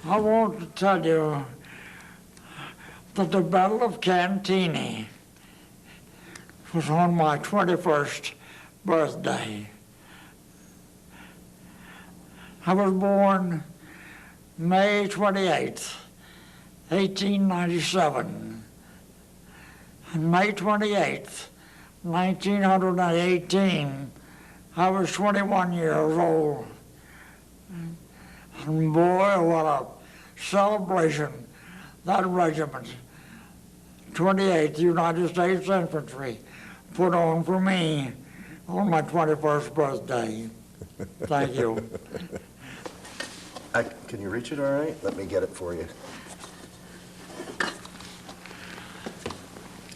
I want to tell you that the Battle of Cantigny was on my 21st birthday. I was born May 28th, 1897. And May 28th, 1918, I was 21 years old. And boy, what a celebration that regiment, 28th United States Infantry, put on for me on my 21st birthday. Thank you. Can you reach it all right? Let me get it for you.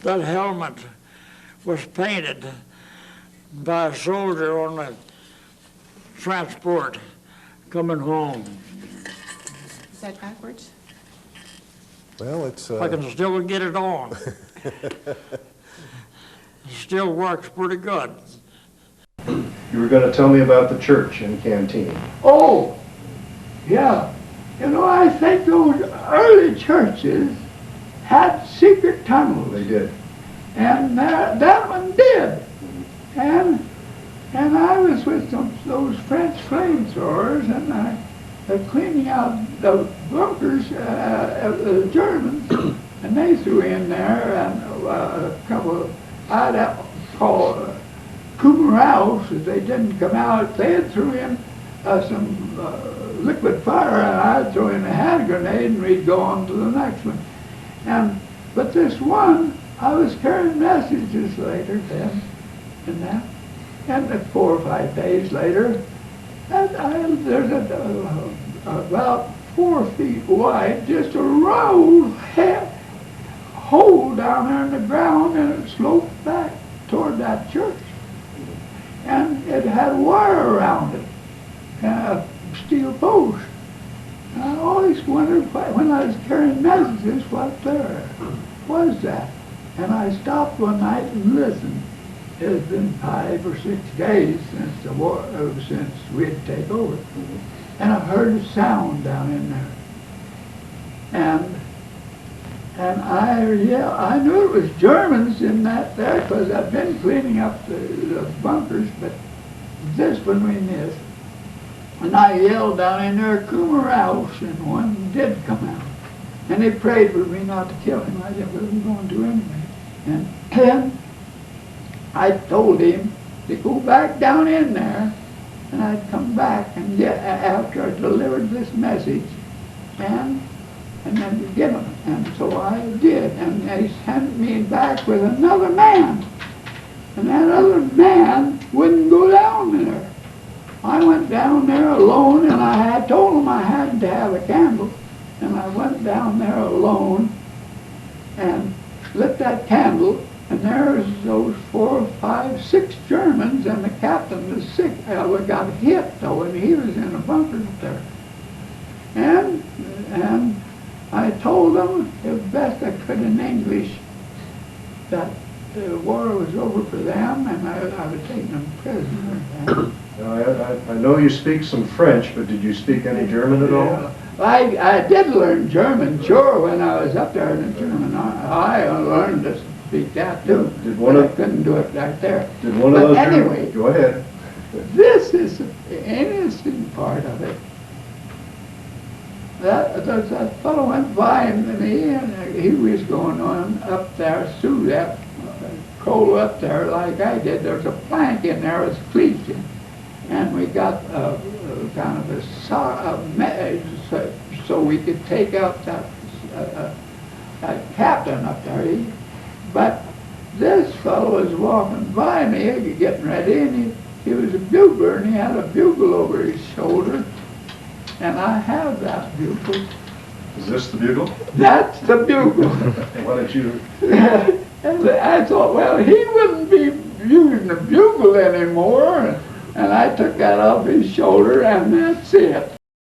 That helmet was painted by a soldier on the transport coming home. Is that backwards? Well, it's... I can still get it on. It still works pretty good. You were going to tell me about the church in Cantigny. Oh, yeah. You know, I think those early churches had secret tunnels. They did. And that one did. And I was with those French flamethrowers, and I was cleaning out the bunkers of the Germans, and they threw in there and a couple of, I'd have to call Kumaraus, if they didn't come out, they had threw in some liquid fire, and I'd throw in a hand grenade, and we'd go on to the next one. But this one, I was carrying messages later then, and that. And 4 or 5 days later, and there's about 4 feet wide, just a round hole down there in the ground, and it sloped back toward that church. And it had wire around it, a steel post. And I always wondered when I was carrying messages what there was that. And I stopped one night and listened. It had been 5 or 6 days since the war, since we'd take over, and I heard a sound down in there, and I knew it was Germans in that there because I'd been cleaning up the bunkers, but this one we missed, and I yelled down in there, Kumaraus, and one did come out, and they prayed for me not to kill him. I said, well, we're going to anyway, and then I told him to go back down in there, and I'd come back and after I delivered this message, and then to give him. And so I did, and they sent me back with another man, and that other man wouldn't go down there. I went down there alone, and I had told him I had to have a candle, and I went down there alone and lit that candle. And there's those 4, 5, 6 Germans, and the captain was sick. Got hit though, and he was in a bunker there. And I told them as best I could in English that the war was over for them, and I was taking them prisoner. I know you speak some French, but did you speak any German at all? I did learn German, sure, when I was up there in the German army. I learned to speak that too. I couldn't do it right there. Did one of those anyway, go ahead. This is the interesting part of it. That fellow went by me, and he was going on up there through that coal up there like I did. There's a plank in there with cleats in, and we got kind of a so we could take out that captain up there. But this fellow was walking by me, getting ready, and he was a bugler, and he had a bugle over his shoulder, and I have that bugle. Is this the bugle? That's the bugle. Why don't you? And I thought, well, he wouldn't be using the bugle anymore, and I took that off his shoulder, and that's it.